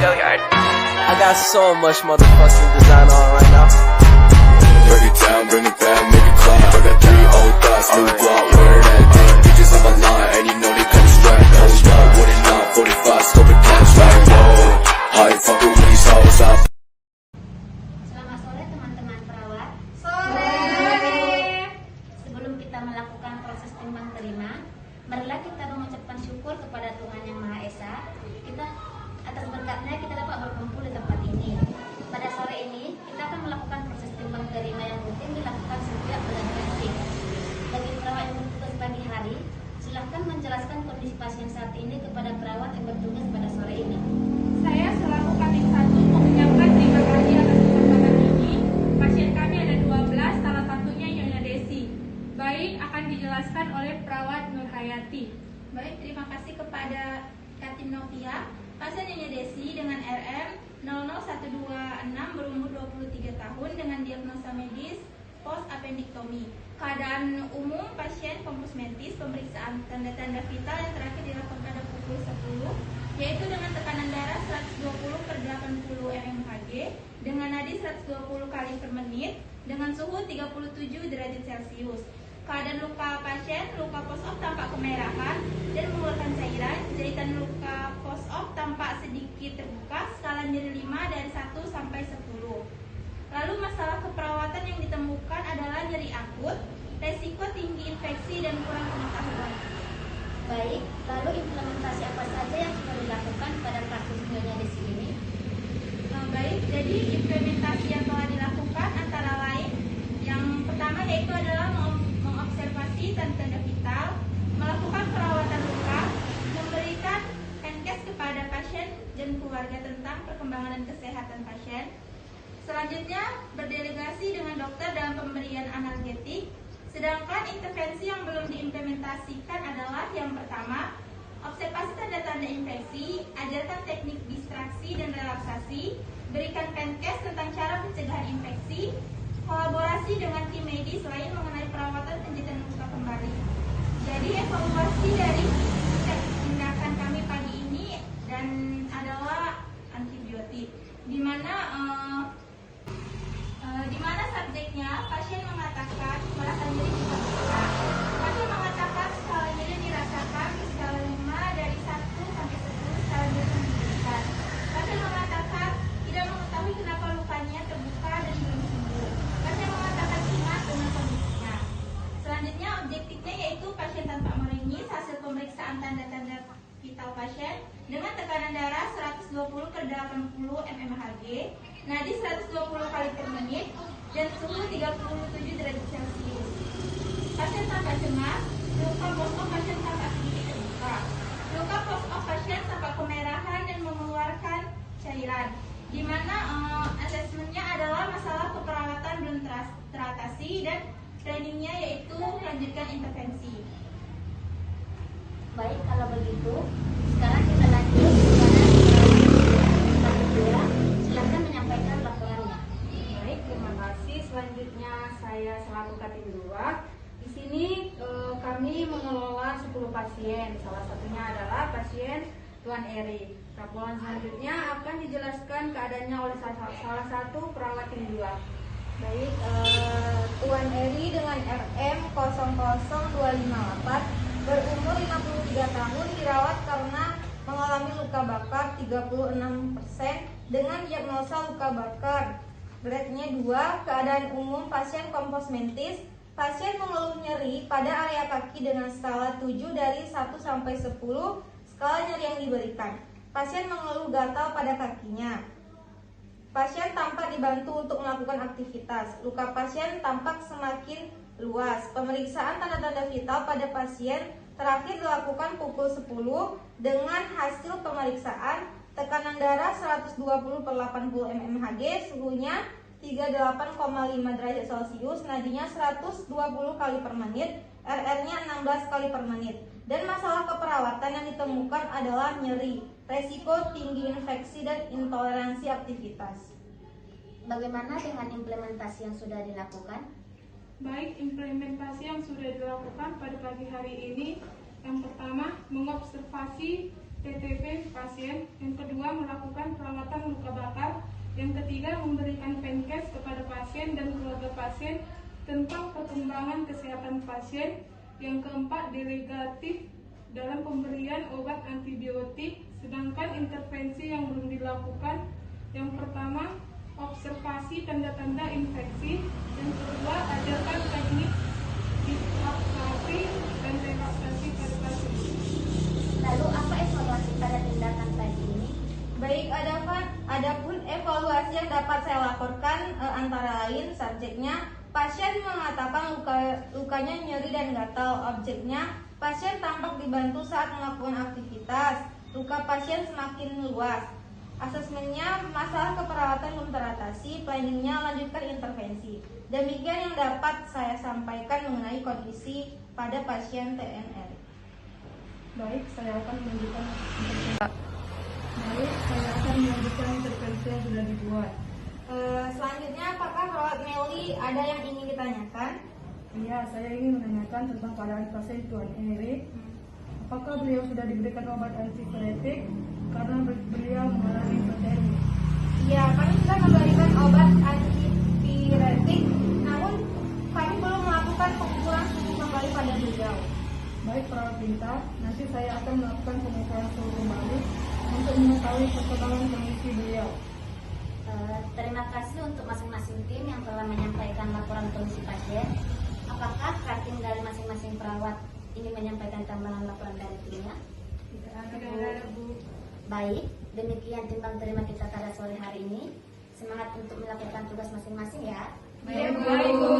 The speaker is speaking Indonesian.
I got so much motherfucking design on right now. Break it down, bring it back, make it clap. I got 3 old thoughts, new block, where that thing. Bitches on my line, and you know they come strap. Hold up, what it not, 45, scope it cash like, whoa. High fucking with these hoes out. Selamat sore teman-teman perawat. Sore. Sebelum kita melakukan proses timbang terima, marilah kita mengucapkan syukur kepada Tuhan Yang Maha Esa. Kita atas berkatnya kita dapat berkumpul di tempat ini. Pada sore ini kita akan melakukan proses timbang terima yang rutin dilakukan setiap bulan April. Bagi perawat yang bertugas pagi hari, silahkan menjelaskan kondisi pasien saat ini kepada perawat yang bertugas pada sore ini. Saya selaku Kating 1 mengucapkan terima kasih atas kesempatan ini. Pasien kami ada 12, salah satunya Nyonya Desi. Baik, akan dijelaskan oleh perawat Nur Hayati. Baik, terima kasih kepada Katim Novia. Pasien Nyonya Desi dengan RM 00126 berumur 23 tahun dengan diagnosa medis post appendektomi. Keadaan umum pasien kompos mentis, pemeriksaan tanda-tanda vital yang terakhir dilakukan pada pukul 10, yaitu dengan tekanan darah 120/80 mmHg, dengan nadi 120 kali per menit, dengan suhu 37 derajat Celcius. Keadaan luka pasien, luka post-op tampak kemerahan dan mengeluarkan cairan. Jahitan luka post-op tampak sedikit terbuka, skala nyeri 5 dari 1 sampai 10. Lalu masalah keperawatan yang ditemukan adalah nyeri akut, resiko tinggi infeksi dan kurang pengetahuan. Baik, lalu implementasi apa saja yang sudah dilakukan pada kasus Nyonya Desi ini? Baik, jadi implementasi yang telah dilakukan antara lain yang pertama yaitu adalah mengobservasi tanda-tanda vital, melakukan perawatan luka, memberikan handcase kepada pasien dan keluarga tentang perkembangan dan kesehatan pasien. Selanjutnya, berdelegasi dengan dokter dalam pemberian analgetik. Sedangkan intervensi yang belum diimplementasikan adalah yang pertama, observasi tanda-tanda infeksi, ajarkan teknik distraksi dan relaksasi, berikan handcase tentang cara pencegahan infeksi, kolaborasi dengan tim medis lain mengenai perawatan penjagaan luka kembali. Jadi evaluasi dari tindakan kami pagi ini dan adalah antibiotik, di mana subjeknya pasien mengatakan merasa nyeri di kepala. Pasien mengatakan skala nyeri dirasakan di skala 5 dari 1 sampai 10 skala nyeri yang diberikan. Pasien mengatakan tidak mengetahui kenapa lukanya terbuka dan belum sembuh. Pasien mengatakan ingat dengan kondisinya. Selanjutnya objektifnya yaitu pasien tanpa meringis, hasil pemeriksaan tanda-tanda vital pasien dengan tekanan darah 120/80 mmHg, nadi 120 kali per menit, dan suhu 37 derajat Celcius. Pasien tampak cemas, luka post-op pasien tampak sedikit terbuka. Luka post-op pasien tampak kemerahan dan mengeluarkan cairan, di mana asesmennya adalah masalah keperawatan belum teratasi dan trainingnya yaitu melanjutkan intervensi. Baik, kalau begitu, sekarang kita lanjut kepada kedua. Silakan menyampaikan laporannya. Baik, terima kasih. Selanjutnya saya selaku Kating 2. Di sini kami mengelola 10 pasien. Salah satunya adalah pasien Tuan Eri. Laporan selanjutnya akan dijelaskan keadaannya oleh salah satu perawat tim 2. Baik, Tuan Eri dengan RM 00258 berumur 53 tahun dirawat karena mengalami luka bakar 36% dengan diagnosa luka bakar. Grade-nya 2, keadaan umum pasien kompos mentis. Pasien mengeluh nyeri pada area kaki dengan skala 7 dari 1 sampai 10 skala nyeri yang diberikan. Pasien mengeluh gatal pada kakinya. Pasien tampak dibantu untuk melakukan aktivitas. Luka pasien tampak semakin luas. Pemeriksaan tanda-tanda vital pada pasien terakhir dilakukan pukul 10 dengan hasil pemeriksaan tekanan darah 120/80 mmHg, suhunya 38,5 derajat Celcius, nadinya 120 kali per menit, RR-nya 16 kali per menit. Dan masalah keperawatan yang ditemukan adalah nyeri, resiko tinggi infeksi dan intoleransi aktivitas. Bagaimana dengan implementasi yang sudah dilakukan? Baik, implementasi yang sudah dilakukan pada pagi hari ini. Yang pertama, mengobservasi TTP pasien. Yang kedua, melakukan perawatan luka bakar. Yang ketiga, memberikan penkes kepada pasien dan keluarga pasien tentang perkembangan kesehatan pasien. Yang keempat, delegatif dalam pemberian obat antibiotik, sedangkan intervensi yang belum dilakukan. Yang pertama, observasi tanda-tanda infeksi. Yang kedua, ajarkan teknik distraksi dan relaksasi pada pasien. Lalu apa evaluasi pada tindakan tadi ini? Baik, adapun evaluasi yang dapat saya laporkan antara lain subjeknya pasien mengatakan lukanya nyeri dan gatal. Objeknya pasien tampak dibantu saat melakukan aktivitas. Luka pasien semakin luas. Asesmennya masalah keperawatan belum teratasi. Planningnya lanjutkan intervensi. Demikian yang dapat saya sampaikan mengenai kondisi pada pasien TNR. Baik, saya akan melanjutkan intervensi yang sudah dibuat. Selanjutnya, apakah perawat Meli ada yang ingin ditanyakan? Iya, saya ingin menanyakan tentang keadaan pasien Tuan Eri. Apakah beliau sudah diberikan obat antipiretik karena beliau mengalami hipotermia? Ya, kami sudah memberikan obat antipiretik, namun kami belum melakukan pengukuran suhu kembali pada beliau. Baik, perawat Binta, nanti saya akan melakukan pengukuran suhu kembali untuk mengetahui perkembangan kondisi beliau. Terima kasih untuk masing-masing tim yang telah menyampaikan laporan kondisi pasien. Apakah Katim dari masing-masing perawat ingin menyampaikan tambahan laporan dari timnya? Tidak ada, Bu. Baik, demikian timbang terima kita pada sore hari ini. Semangat untuk melakukan tugas masing-masing ya. Baik, Bu.